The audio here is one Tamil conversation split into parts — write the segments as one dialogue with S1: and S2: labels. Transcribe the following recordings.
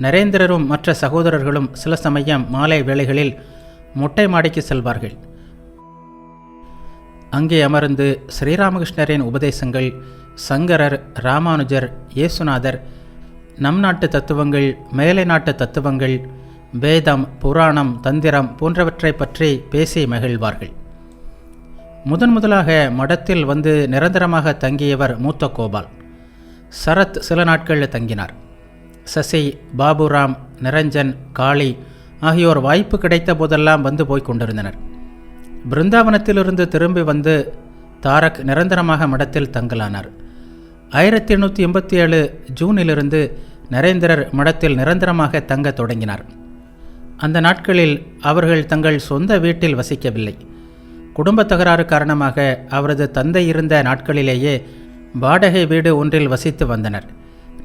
S1: நரேந்திரரும் மற்ற சகோதரர்களும் சில சமயம் மாலை வேளைகளில் மொட்டை மாடிக்கு செல்வார்கள். அங்கே அமர்ந்து ஸ்ரீராமகிருஷ்ணரின் உபதேசங்கள், சங்கரர், ராமானுஜர், இயேசுநாதர், நம் நாட்டு தத்துவங்கள், மேலை நாட்டு தத்துவங்கள், வேதம், புராணம், தந்திரம் போன்றவற்றை பற்றி பேசி மகிழ்வார்கள். முதலாக மடத்தில் வந்து நிரந்தரமாக தங்கியவர் மூத்த கோபால். சரத் சில நாட்கள் தங்கினார். சசி, பாபுராம், நிரஞ்சன், காளி ஆகியோர் வாய்ப்பு கிடைத்த போதெல்லாம் வந்து போய்க் கொண்டிருந்தனர். பிருந்தாவனத்திலிருந்து திரும்பி வந்து தாரக் நிரந்தரமாக மடத்தில் தங்கலானார். 1887 ஜூனிலிருந்து நரேந்திரர் மடத்தில் நிரந்தரமாக தங்க தொடங்கினார். அந்த நாட்களில் அவர்கள் தங்கள் சொந்த வீட்டில் வசிக்கவில்லை. குடும்ப தகராறு காரணமாக அவரது தந்தை இருந்த நாட்களிலேயே வாடகை வீடு ஒன்றில் வசித்து வந்தனர்.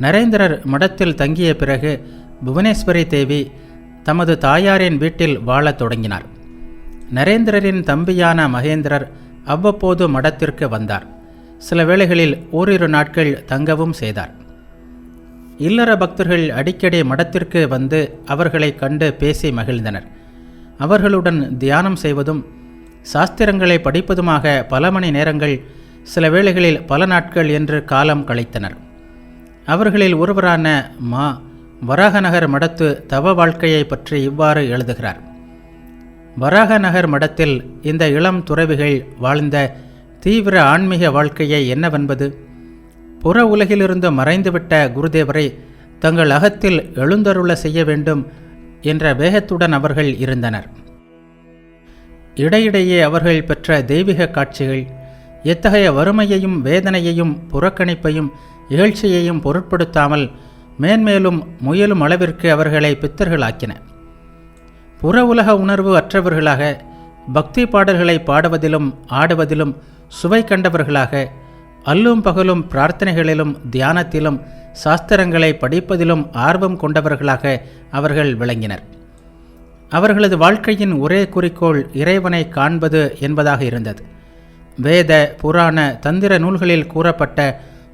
S1: நரேந்திரர் மடத்தில் தங்கிய பிறகு புவனேஸ்வரி தேவி தமது தாயாரின் வீட்டில் வாழத் தொடங்கினார். நரேந்திரரின் தம்பியான மகேந்திரர் அவ்வப்போது மடத்திற்கு வந்தார். சில வேளைகளில் ஓரிரு நாட்கள் தங்கவும் செய்தார். இல்லற பக்தர்கள் அடிக்கடி மடத்திற்கு வந்து அவர்களை கண்டு பேசி மகிழ்ந்தனர். அவர்களுடன் தியானம் செய்வதும் சாஸ்திரங்களை படிப்பதுமாக பல மணி நேரங்கள், சில வேளைகளில் பல நாட்கள் என்று காலம் கழித்தனர். அவர்களில் ஒருவரான வராகநகர் மடத்து தவ வாழ்க்கையை பற்றி இவ்வாறு எழுதுகிறார். வராகநகர் மடத்தில் இந்த இளம் துறவிகள் வாழ்ந்த தீவிர ஆன்மீக வாழ்க்கையை என்னவென்பது? புற உலகிலிருந்து மறைந்துவிட்ட குருதேவரை தங்கள் அகத்தில் எழுந்தருள செய்ய வேண்டும் என்ற வேகத்துடன் அவர்கள் இருந்தனர். இடையிடையே அவர்கள் பெற்ற தெய்வீக காட்சிகள் எத்தகைய வறுமையையும் வேதனையையும் புறக்கணிப்பையும் இகழ்ச்சியையும் பொருட்படுத்தாமல் மேன்மேலும் முயலும் அளவிற்கு அவர்களை பித்தர்களாக்கின. புற உலக உணர்வு அற்றவர்களாக, பக்தி பாடல்களை பாடுவதிலும் ஆடுவதிலும் சுவை கண்டவர்களாக, அல்லும் பகலும் பிரார்த்தனைகளிலும் தியானத்திலும் சாஸ்திரங்களை படிப்பதிலும் ஆர்வம் கொண்டவர்களாக அவர்கள் விளங்கினர். அவர்களது வாழ்க்கையின் ஒரே குறிக்கோள் இறைவனை காண்பது என்பதாக இருந்தது. வேத, புராண, தந்திர நூல்களில் கூறப்பட்ட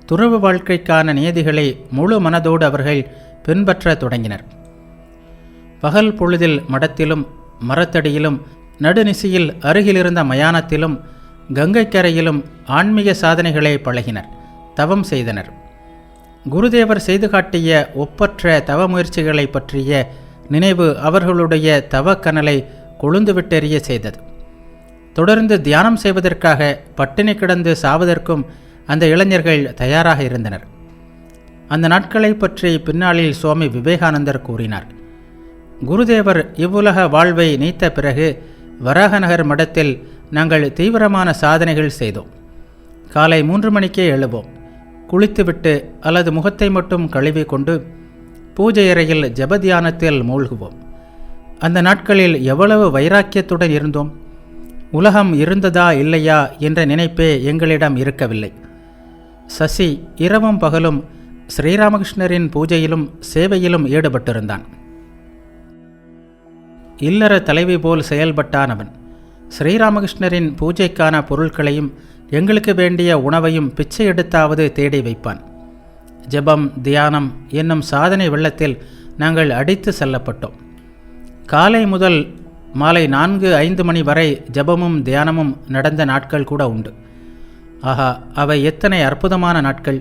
S1: துறவு வாழ்க்கைக்கான நியதிகளை முழு மனதோடு அவர்கள் பின்பற்ற தொடங்கினர். பகல் பொழுதில் மடத்திலும் மரத்தடியிலும் நடுநிசியில் அருகிலிருந்த மயானத்திலும் கங்கைக்கரையிலும் ஆன்மீக சாதனைகளை பழகினர், தவம் செய்தனர். குருதேவர் செய்து காட்டிய ஒப்பற்ற தவ முயற்சிகளை பற்றிய நினைவு அவர்களுடைய தவக்கனலை கொழுந்துவிட்டெறிய செய்தது. தொடர்ந்து தியானம் செய்வதற்காக பட்டினி கிடந்து சாவதற்கும் அந்த இளைஞர்கள் தயாராக இருந்தனர். அந்த நாட்களை பற்றி பின்னாளில் சுவாமி விவேகானந்தர் கூறினார். குருதேவர் இவ்வுலக வாழ்வை நீத்த பிறகு வராகநகர் மடத்தில் நாங்கள் தீவிரமான சாதனைகள் செய்தோம். காலை 3 மணிக்கே எழுவோம். குளித்துவிட்டு அல்லது முகத்தை மட்டும் கழுவி கொண்டு பூஜை அறையில் ஜபதியானத்தில் மூழ்குவோம். அந்த நாட்களில் எவ்வளவு வைராக்கியத்துடன் இருந்தோம்! உலகம் இருந்ததா இல்லையா என்ற நினைப்பே எங்களிடம் இருக்கவில்லை. சசி இரவும் பகலும் ஸ்ரீராமகிருஷ்ணரின் பூஜையிலும் சேவையிலும் ஈடுபட்டிருந்தான். இல்லற தலைவி போல் செயல்பட்டான் அவன். ஸ்ரீராமகிருஷ்ணரின் பூஜைக்கான பொருட்களையும் எங்களுக்கு வேண்டிய உணவையும் பிச்சை எடுத்தாவது தேடி வைப்பான். ஜெபம், தியானம் என்னும் சாதனை வெள்ளத்தில் நாங்கள் அடித்து செல்லப்பட்டோம். காலை முதல் மாலை 4-5 மணி வரை ஜெபமும் தியானமும் நடந்த நாட்கள் கூட உண்டு. ஆஹா, அவை எத்தனை அற்புதமான நாட்கள்!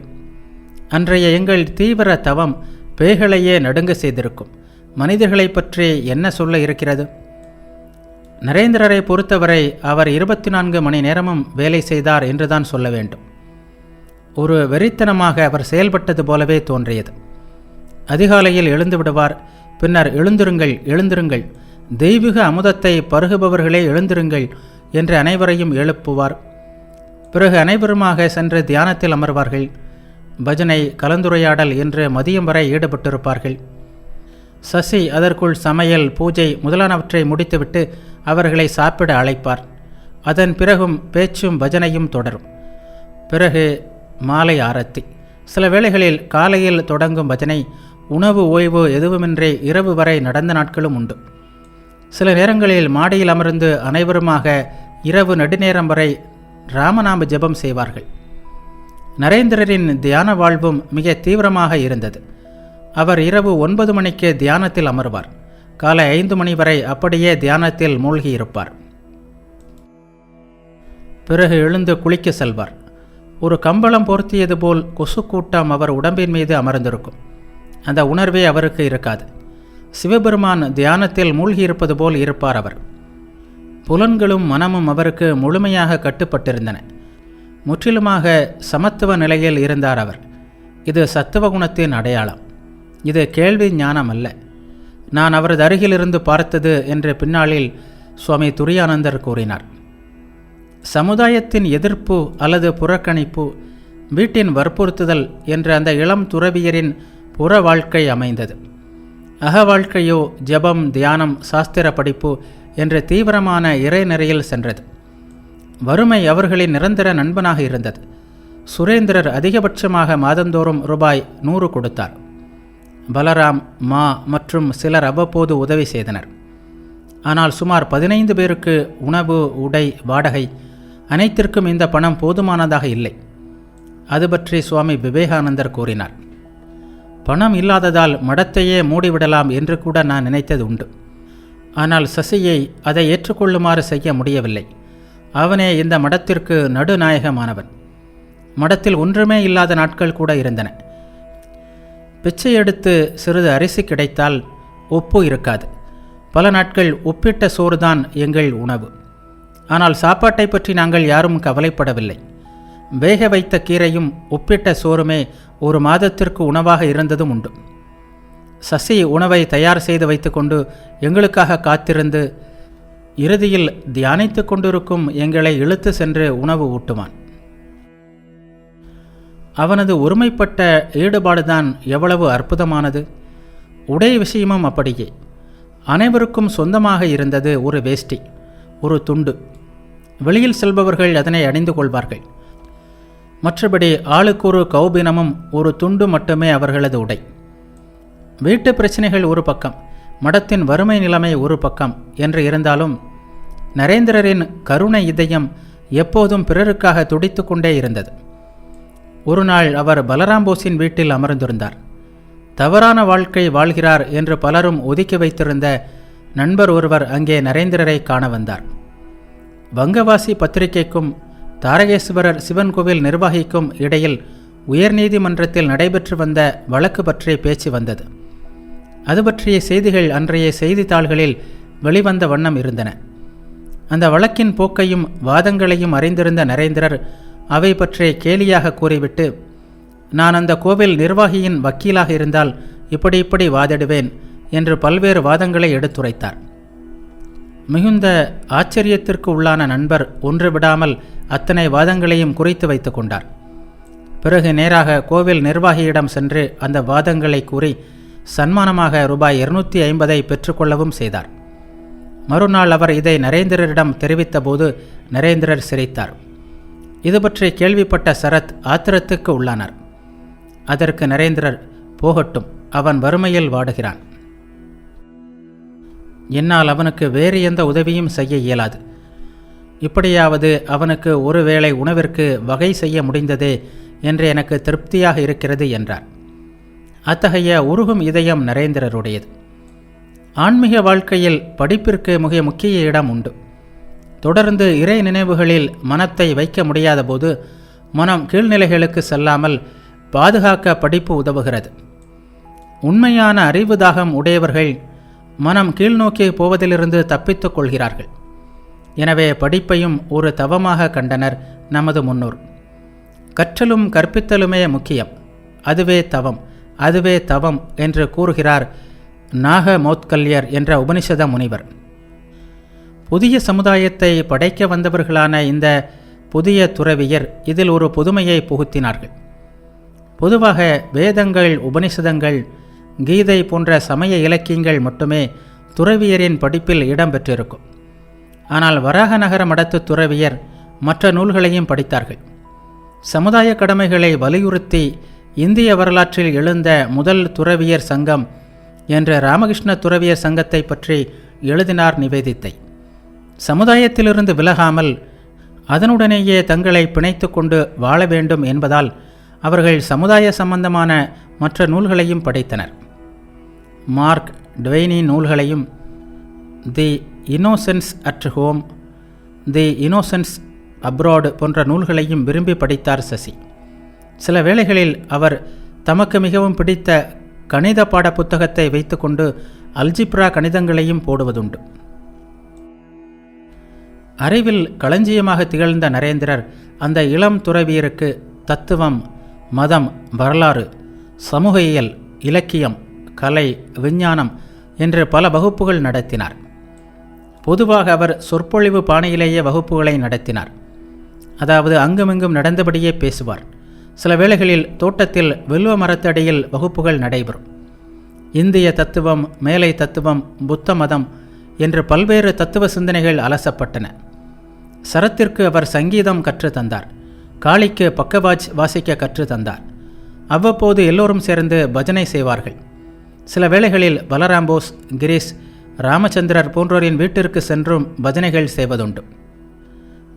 S1: அன்றைய எங்கள் தீவிர தவம் பேய்களையே நடுங்க செய்திருக்கும். மனிதர்களை பற்றி என்ன சொல்ல இருக்கிறது? நரேந்திரரை பொறுத்தவரை அவர் 24 மணி நேரமும் வேலை செய்தார் என்றுதான் சொல்ல வேண்டும். ஒரு வெறித்தனமாக அவர் செயல்பட்டது போலவே தோன்றியது. அதிகாலையில் எழுந்து விடுவார். பின்னர் எழுந்திருங்கள், எழுந்திருங்கள், தெய்வீக அமுதத்தை பருகுபவர்களே எழுந்திருங்கள் என்று அனைவரையும் எழுப்புவார். பிறகு அனைவருமாக சென்று தியானத்தில் அமர்வார்கள். பஜனை, கலந்துரையாடல் என்று மதியம் வரை ஈடுபட்டிருப்பார்கள். சசி அதற்குள் சமையல், பூஜை முதலானவற்றை முடித்துவிட்டு அவர்களை சாப்பிட அழைப்பார். அதன் பிறகும் பேச்சும் பஜனையும் தொடரும். பிறகு மாலை ஆரத்தி. சில வேளைகளில் காலையில் தொடங்கும் பஜனை உணவு ஓய்வு எதுவுமின்றி இரவு வரை நடந்த நாட்களும் உண்டு. சில நேரங்களில் மாடியில் அமர்ந்து அனைவருமாக இரவு நெடுநேரம் வரை ராமநாம ஜெபம் செய்வார்கள். நரேந்திரரின் தியான வாழ்வும் மிக தீவிரமாக இருந்தது. அவர் இரவு 9 மணிக்கு தியானத்தில் அமர்வார். காலை 5 மணி வரை அப்படியே தியானத்தில் மூழ்கியிருப்பார். பிறகு எழுந்து குளிக்க செல்வார். ஒரு கம்பளம் போர்த்தியது போல் கொசு கூட்டம் அவர் உடம்பின் மீது அமர்ந்திருக்கும். அந்த உணர்வே அவருக்கு இருக்காது. சிவபெருமான் தியானத்தில் மூழ்கியிருப்பது போல் இருப்பார் அவர். புலன்களும் மனமும் அவருக்கு முழுமையாக கட்டுப்பட்டிருந்தன. முற்றிலுமாக சமத்துவ நிலையில் இருந்தார் அவர். இது சத்துவகுணத்தின் அடையாளம். இது கேள்வி ஞானம் அல்ல. நான் அவரது அருகிலிருந்து பார்த்தது என்று பின்னாளில் சுவாமி துரியானந்தர் கூறினார். சமுதாயத்தின் எதிர்ப்பு அல்லது புறக்கணிப்பு, வீட்டின் வற்புறுத்துதல் என்ற அந்த இளம் துறவியரின் புற வாழ்க்கை அமைந்தது. அக வாழ்க்கையோ ஜபம், தியானம், சாஸ்திர படிப்பு என்ற தீவிரமான இறைநெறியில் சென்றது. வறுமை அவர்களின் நிரந்தர நண்பனாக இருந்தது. சுரேந்திரர் அதிகபட்சமாக மாதந்தோறும் ரூபாய் 100 கொடுத்தார். பலராம், மா மற்றும் சிலர் அவ்வப்போது உதவி செய்தனர். ஆனால் சுமார் 15 பேருக்கு உணவு, உடை, வாடகை அனைத்திற்கும் இந்த பணம் போதுமானதாக இல்லை. அது பற்றி சுவாமி விவேகானந்தர் கூறினார். பணம் இல்லாததால் மடத்தையே மூடிவிடலாம் என்று கூட நான் நினைத்தது உண்டு. ஆனால் சசியை அதை ஏற்றுக்கொள்ளுமாறு செய்ய முடியவில்லை. அவனே இந்த மடத்திற்கு நடுநாயகமானவன். மடத்தில் ஒன்றுமே இல்லாத நாட்கள் கூட இருந்தன. பிச்சை எடுத்து சிறிது அரிசி கிடைத்தால் உப்பு இருக்காது. பல நாட்கள் உப்பிட்ட சோறுதான் எங்கள் உணவு. ஆனால் சாப்பாட்டை பற்றி நாங்கள் யாரும் கவலைப்படவில்லை. வேக வைத்த கீரையும் உப்பிட்ட சோறுமே ஒரு மாதத்திற்கு உணவாக இருந்ததும் உண்டு. சசி உணவை தயார் செய்து வைத்துக்கொண்டு எங்களுக்காக காத்திருந்து இறுதியில் தியானித்து கொண்டிருக்கும் எங்களை இழுத்து சென்று உணவு ஊட்டுவான். அவனது ஒருமைப்பட்ட ஈடுபாடுதான் எவ்வளவு அற்புதமானது! உடை விஷயமும் அப்படியே. அனைவருக்கும் சொந்தமாக இருந்தது ஒரு வேஷ்டி, ஒரு துண்டு. வெளியில் செல்பவர்கள் அதனை அணிந்து கொள்வார்கள். மற்றபடி ஆளுக்கு ஒரு கௌபீனமும் ஒரு துண்டு மட்டுமே அவர்களது உடை. வீட்டு பிரச்சனைகள் ஒரு பக்கம், மடத்தின் வறுமை நிலைமை ஒரு பக்கம் என்று இருந்தாலும் நரேந்திரரின் கருணை இதயம் எப்போதும் பிறருக்காக துடித்து கொண்டே இருந்தது. ஒரு நாள் அவர் பலராம் போஸின் வீட்டில் அமர்ந்திருந்தார். தவறான வாழ்க்கை வாழ்கிறார் என்று பலரும் ஒதுக்கி வைத்திருந்த நண்பர் ஒருவர் அங்கே நரேந்திரரை காண வந்தார். வங்கவாசி பத்திரிகைக்கும் தாரகேஸ்வரர் சிவன் கோவில் நிர்வாகிக்கும் இடையில் உயர்நீதிமன்றத்தில் நடைபெற்று வந்த வழக்கு பற்றிய பேச்சு வந்தது. அது பற்றிய செய்திகள் அன்றைய செய்தித்தாள்களில் வெளிவந்த வண்ணம் இருந்தன. அந்த வழக்கின் போக்கையும் வாதங்களையும் அறிந்திருந்த நரேந்திரர் அவை பற்றி கேலியாக கூறிவிட்டு, நான் அந்த கோவில் நிர்வாகியின் வக்கீலாக இருந்தால் இப்படி வாதிடுவேன் என்று பல்வேறு வாதங்களை எடுத்துரைத்தார். மிகுந்த ஆச்சரியத்திற்கு உள்ளான நண்பர் ஒன்று விடாமல் அத்தனை வாதங்களையும் குறித்து வைத்து கொண்டார். பிறகு நேராக கோவில் நிர்வாகியிடம் சென்று அந்த வாதங்களை கூறி சன்மானமாக ரூபாய் 250 பெற்றுக்கொள்ளவும் செய்தார். மறுநாள் அவர் இதை நரேந்திரரிடம் தெரிவித்த போது நரேந்திரர் சிரித்தார். இது பற்றி கேள்விப்பட்ட சரத் ஆத்திரத்துக்கு உள்ளானார். அதற்கு நரேந்திரர், போகட்டும், அவன் வறுமையில் வாடுகிறான். என்னால் அவனுக்கு வேறு எந்த உதவியும் செய்ய இயலாது. இப்படியாவது அவனுக்கு ஒருவேளை உணவிற்கு வகை செய்ய முடிந்ததே என்று எனக்கு திருப்தியாக இருக்கிறது என்றார். அத்தகைய உருகும் இதயம் நரேந்திரருடையது. ஆன்மீக வாழ்க்கையில் படிப்பிற்கு மிக முக்கிய இடம் உண்டு. தொடர்ந்து இறை நினைவுகளில் மனத்தை வைக்க முடியாத போது மனம் கீழ்நிலைகளுக்கு செல்லாமல் பாதுகாக்க படிப்பு உதவுகிறது. உண்மையான அறிவு தாகம் உடையவர்கள் மனம் கீழ்நோக்கி போவதிலிருந்து தப்பித்துக் கொள்கிறார்கள். எனவே படிப்பையும் ஒரு தவமாக கண்டனர் நமது முன்னோர். கற்றலும் கற்பித்தலுமே முக்கியம், அதுவே தவம், அதுவே தவம் என்று கூறுகிறார் நாக மௌத்கல்யர் என்ற உபனிஷத முனிவர். புதிய சமுதாயத்தை படைக்க வந்தவர்களான இந்த புதிய துறவியர் இதில் ஒரு புதுமையை புகுத்தினார்கள். பொதுவாக வேதங்கள், உபனிஷதங்கள், கீதை போன்ற சமய இலக்கியங்கள் மட்டுமே துறவியரின் படிப்பில் இடம்பெற்றிருக்கும். ஆனால் வராகநகர மடத்து துறவியர் மற்ற நூல்களையும் படித்தார்கள். சமுதாய கடமைகளை வலியுறுத்தி இந்திய வரலாற்றில் எழுந்த முதல் துறவியர் சங்கம் என்ற ராமகிருஷ்ண துறவியர் சங்கத்தை பற்றி எழுதினார் நிவேதித்தை. சமுதாயத்திலிருந்து விலகாமல் அதனுடனேயே தங்களை பிணைத்து கொண்டு வாழ வேண்டும் என்பதால் அவர்கள் சமுதாய சம்பந்தமான மற்ற நூல்களையும் படைத்தனர். மார்க் ட்வெய்னின் நூல்களையும் The Innocents at Home, The Innocents Abroad போன்ற நூல்களையும் விரும்பி படித்தார் சசி. சில வேளைகளில் அவர் தமக்கு மிகவும் பிடித்த கணித பாட புத்தகத்தை வைத்துக்கொண்டு அல்ஜிப்ரா கணிதங்களையும் போடுவதுண்டு. அறிவில் களஞ்சியமாக திகழ்ந்த நரேந்திரர் அந்த இளம் துறவியருக்கு தத்துவம், மதம், வரலாறு, சமூகியல், இலக்கியம், கலை, விஞ்ஞானம் என்று பல வகுப்புகள் நடத்தினார். பொதுவாக அவர் சொற்பொழிவு பாணியிலேயே வகுப்புகளை நடத்தினார். அதாவது அங்குமிங்கும் நடந்தபடியே பேசுவார். சில வேளைகளில் தோட்டத்தில் வில்வ மரத்தடியில் வகுப்புகள் நடைபெறும். இந்திய தத்துவம், மேலை தத்துவம், புத்த மதம் என்று பல்வேறு தத்துவ சிந்தனைகள் அலசப்பட்டன. சரத்திற்கு அவர் சங்கீதம் கற்று தந்தார். காளிக்கு பக்கவாஜ் வாசிக்க கற்று தந்தார். அவ்வப்போது எல்லோரும் சேர்ந்து பஜனை செய்வார்கள். சில வேளைகளில் பலராம் போஸ், கிரீஷ், ராமச்சந்திரர் போன்றோரின் வீட்டிற்கு சென்றும் பஜனைகள் செய்வதுண்டு.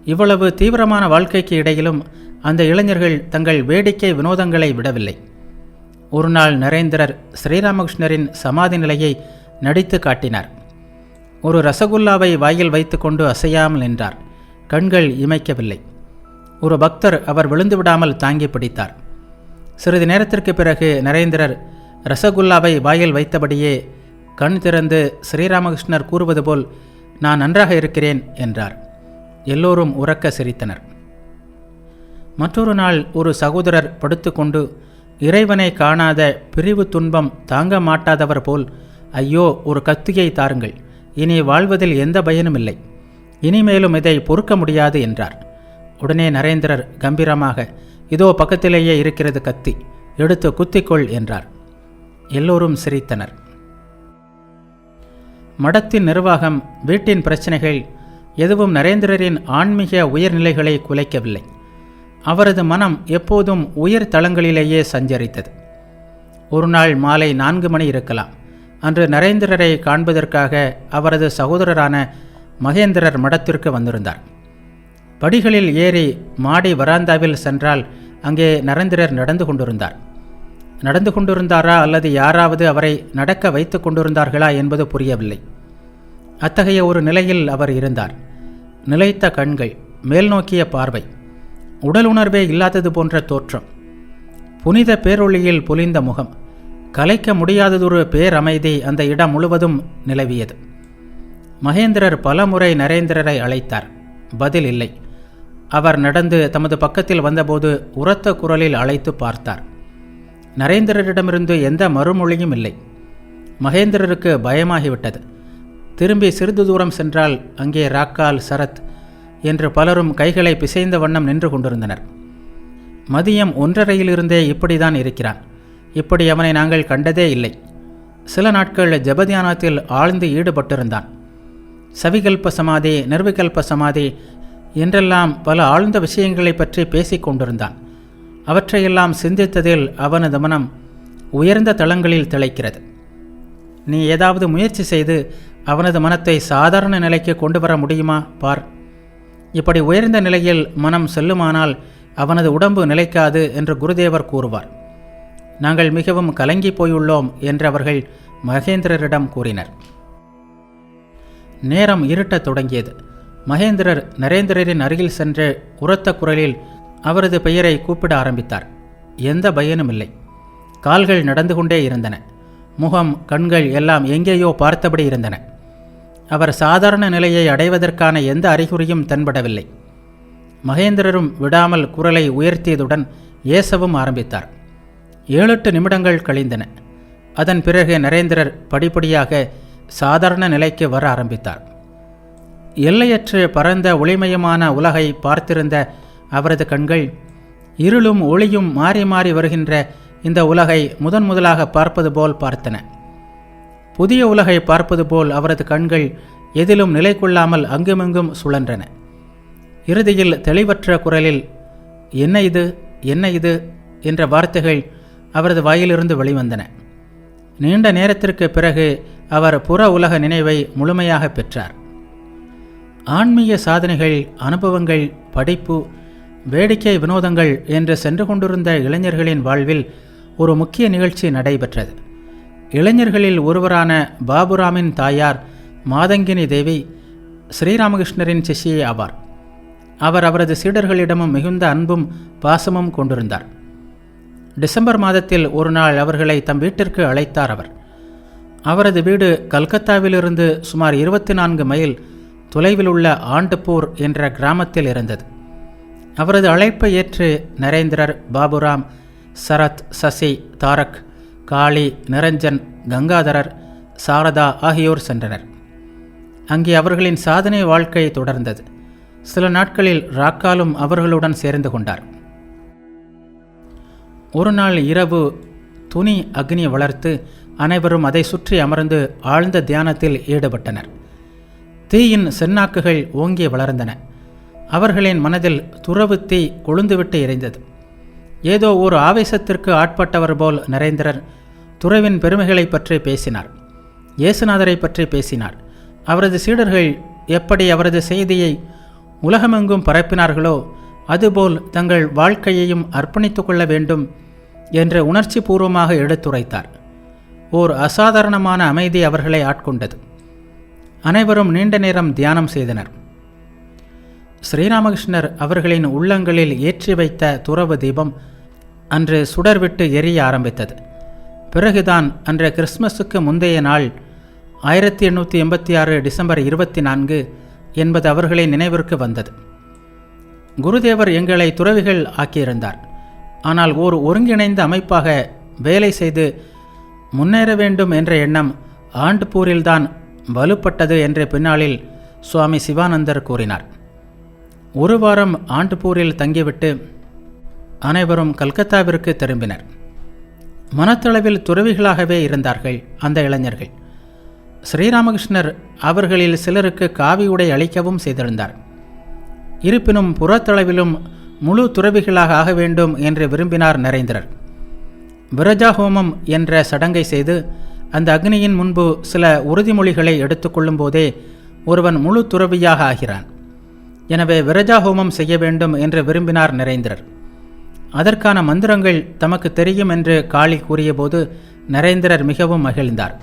S1: இவ்வளவு தீவிரமான வாழ்க்கைக்கு இடையிலும் அந்த இளைஞர்கள் தங்கள் வேடிக்கை வினோதங்களை விடவில்லை. ஒரு நாள் நரேந்திரர் ஸ்ரீராமகிருஷ்ணரின் சமாதி நிலையை நடித்து காட்டினார். ஒரு ரசகுல்லாவை வாயில் வைத்துக்கொண்டு அசையாமல் நின்றார். கண்கள் இமைக்கவில்லை. ஒரு பக்தர் அவர் விழுந்து விடாமல் தாங்கி பிடித்தார். சிறிது நேரத்திற்கு பிறகு நரேந்திரர் ரசகுல்லாவை வாயில் வைத்தபடியே கண் திறந்து ஸ்ரீராமகிருஷ்ணர் கூறுவது போல், நான் நன்றாக இருக்கிறேன் என்றார். எல்லோரும் உரக்க சிரித்தனர். மற்றொரு நாள் ஒரு சகோதரர் படுத்துக்கொண்டு இறைவனை காணாத பிரிவு துன்பம் தாங்க மாட்டாதவர் போல், ஐயோ, ஒரு கத்தியை தாருங்கள், இனி வாழ்வதில் எந்த பயனும் இல்லை, இனிமேலும் இதை பொறுக்க முடியாது என்றார். உடனே நரேந்திரர் கம்பீரமாக, இதோ பக்கத்திலேயே இருக்கிறது கத்தி, எடுத்து குத்திக்கொள் என்றார். எல்லோரும் சிரித்தனர். மடத்தின் நிர்வாகம், வீட்டின் பிரச்சனைகள் எதுவும் நரேந்திரரின் ஆன்மீக உயர்நிலைகளை குலைக்கவில்லை. அவரது மனம் எப்போதும் உயர் தளங்களிலேயே சஞ்சரித்தது. ஒரு நாள் மாலை 4 மணி இருக்கலாம். அன்று நரேந்திரரை காண்பதற்காக அவரது சகோதரரான மகேந்திரர் மடத்திற்கு வந்திருந்தார். படிகளில் ஏறி மாடி வராந்தாவில் சென்றால் அங்கே நரேந்திரர் நடந்து கொண்டிருந்தாரா அல்லது யாராவது அவரை நடக்க வைத்து கொண்டிருந்தார்களா என்பது புரியவில்லை. அத்தகைய ஒரு நிலையில் அவர் இருந்தார். நிலைத்த கண்கள், மேல்நோக்கிய பார்வை, உடல் உணர்வே இல்லாதது போன்ற தோற்றம், புனித பேரொளியில் பொலிந்த முகம், கலைக்க முடியாததொரு பேரமைதி அந்த இடம் முழுவதும் நிலவியது. மகேந்திரர் பலமுறை நரேந்திரரை அழைத்தார். பதில் இல்லை. அவர் நடந்து தமது பக்கத்தில் வந்தபோது உரத்த குரலில் அழைத்து பார்த்தார். நரேந்திரரிடமிருந்து எந்த மறுமொழியும் இல்லை. மகேந்திரருக்கு பயமாகிவிட்டது. திரும்பி சிறிது தூரம் சென்றால் அங்கே ராக்கால், சரத் என்று பலரும் கைகளை பிசைந்த வண்ணம் நின்று கொண்டிருந்தனர். மதியம் 1:30 இப்படிதான் இருக்கிறான், இப்படி அவனை நாங்கள் கண்டதே இல்லை. சில நாட்கள் ஜபதியானத்தில் ஆழ்ந்து ஈடுபட்டிருந்தான். சவிகல்ப சமாதி, நிர்விகல்ப சமாதி என்றெல்லாம் பல ஆழ்ந்த விஷயங்களை பற்றி பேசிக் கொண்டிருந்தான். அவற்றையெல்லாம் சிந்தித்ததில் அவனது மனம் உயர்ந்த தளங்களில் திளைக்கிறது. நீ ஏதாவது முயற்சி செய்து அவனது மனத்தை சாதாரண நிலைக்கு கொண்டு வர முடியுமா பார். இப்படி உயர்ந்த நிலையில் மனம் செல்லுமானால் அவனது உடம்பு நிலைக்காது என்று குருதேவர் கூறுவார். நாங்கள் மிகவும் கலங்கி போயுள்ளோம் என்று அவர்கள் மகேந்திரரிடம் கூறினர். நேரம் இருட்டத் தொடங்கியது. மகேந்திரர் நரேந்திரரின் அருகில் சென்று உரத்த குரலில் அவரது பெயரை கூப்பிட ஆரம்பித்தார். எந்த பயனும் இல்லை. கால்கள் நடந்து கொண்டே இருந்தன. முகம், கண்கள் எல்லாம் எங்கேயோ பார்த்தபடி இருந்தன. அவர் சாதாரண நிலையை அடைவதற்கான எந்த அறிகுறியும் தென்படவில்லை. மகேந்திரரும் விடாமல் குரலை உயர்த்தியதுடன் ஏசவும் ஆரம்பித்தார். 7-8 நிமிடங்கள் கழிந்தன. அதன் பிறகு நரேந்திரர் படிப்படியாக சாதாரண நிலைக்கு வர ஆரம்பித்தார். எல்லையற்று பரந்த ஒளிமயமான உலகை பார்த்திருந்த அவரது கண்கள் இருளும் ஒளியும் மாறி மாறி வருகின்ற இந்த உலகை முதலாக பார்ப்பது போல் பார்த்தன. புதிய உலகை பார்ப்பது போல் அவரது கண்கள் எதிலும் நிலை கொள்ளாமல் அங்குமிங்கும் சுழன்றன. இறுதியில் தெளிவற்ற குரலில், என்ன இது, என்ன இது என்ற வார்த்தைகள் அவரது வாயிலிருந்து வெளிவந்தன. நீண்ட நேரத்திற்கு பிறகு அவர் புற உலக நினைவை முழுமையாக பெற்றார். ஆன்மீக சாதனைகள், அனுபவங்கள், படிப்பு, வேடிக்கை வினோதங்கள் என்று சென்று கொண்டிருந்த இளைஞர்களின் வாழ்வில் ஒரு முக்கிய நிகழ்ச்சி நடைபெற்றது. இளைஞர்களில் ஒருவரான பாபுராமின் தாயார் மாதங்கினி தேவி ஸ்ரீராமகிருஷ்ணரின் சிஷ்யை ஆவார். அவர் அவரது சீடர்களிடமும் மிகுந்த அன்பும் பாசமும் கொண்டிருந்தார். டிசம்பர் மாதத்தில் ஒரு நாள் அவர்களை தம் வீட்டிற்கு அழைத்தார். அவரது வீடு கல்கத்தாவிலிருந்து சுமார் 24 மைல் தொலைவில் உள்ள ஆண்டப்பூர் என்ற கிராமத்தில் இருந்தது. அவரது அழைப்பை ஏற்று நரேந்திரர், பாபுராம், சரத், சசி, தாரக், காளி, நிரஞ்சன், கங்காதரர், சாரதா ஆகியோர் சென்றனர். அங்கே அவர்களின் சாதனை வாழ்க்கை தொடர்ந்தது. சில நாட்களில் ராக்காலும் அவர்களுடன் சேர்ந்து கொண்டார். ஒரு நாள் இரவு துணி அக்னி வளர்த்து அனைவரும் அதை சுற்றி அமர்ந்து ஆழ்ந்த தியானத்தில் ஈடுபட்டனர். தீயின் செந்நாக்குகள் ஓங்கி வளர்ந்தன. அவர்களின் மனதில் துறவு தீ கொழுந்துவிட்டு எரிந்தது. ஏதோ ஒரு ஆவேசத்திற்கு ஆட்பட்டவர் போல் நரேந்திரர் துறவின் பெருமைகளை பற்றி பேசினார். இயேசுநாதரை பற்றி பேசினார். அவரது சீடர்கள் எப்படி அவரது செய்தியை உலகமெங்கும் பரப்பினார்களோ அதுபோல் தங்கள் வாழ்க்கையையும் அர்ப்பணித்து கொள்ள வேண்டும் என்று உணர்ச்சி பூர்வமாக எடுத்துரைத்தார். ஓர் அசாதாரணமான அமைதி அவர்களை ஆட்கொண்டது. அனைவரும் நீண்ட நேரம் தியானம் செய்தனர். ஸ்ரீராமகிருஷ்ணர் அவர்களின் உள்ளங்களில் ஏற்றி வைத்த துறவு தீபம் அன்று சுடர்விட்டு எரிய ஆரம்பித்தது. பிறகுதான் அன்று கிறிஸ்துமஸுக்கு முந்தைய நாள் 1886 டிசம்பர் 24 என்பது அவர்களின் நினைவிற்கு வந்தது. குருதேவர் எங்களை துறவிகள் ஆக்கியிருந்தார். ஆனால் ஓர் ஒருங்கிணைந்த அமைப்பாக வேலை செய்து முன்னேற வேண்டும் என்ற எண்ணம் ஆண்டப்பூரில்தான் வலுப்பட்டது என்று பின்னாளில் சுவாமி சிவானந்தர் கூறினார். ஒரு வாரம் ஆண்டப்பூரில் தங்கிவிட்டு அனைவரும் கல்கத்தாவிற்கு திரும்பினர். மனத்தளவில் துறவிகளாகவே இருந்தார்கள் அந்த இளைஞர்கள். ஸ்ரீராமகிருஷ்ணர் அவர்களில் சிலருக்கு காவி உடை அளிக்கவும் செய்திருந்தார். இருப்பினும் புறத்தளவிலும் முழு துறவிகளாக ஆக வேண்டும் என்று விரும்பினார் நரேந்திரர். விரஜா ஹோமம் என்ற சடங்கை செய்து அந்த அக்னியின் முன்பு சில உறுதிமொழிகளை எடுத்துக்கொள்ளும் போதே ஒருவன் முழு துறவியாக ஆகிறான். எனவே விரஜா ஹோமம் செய்ய வேண்டும் என்று விரும்பினார் நரேந்திரர். அதற்கான மந்திரங்கள் தமக்கு தெரியும் என்று காளி கூறியபோது நரேந்திரர் மிகவும் மகிழ்ந்தார்.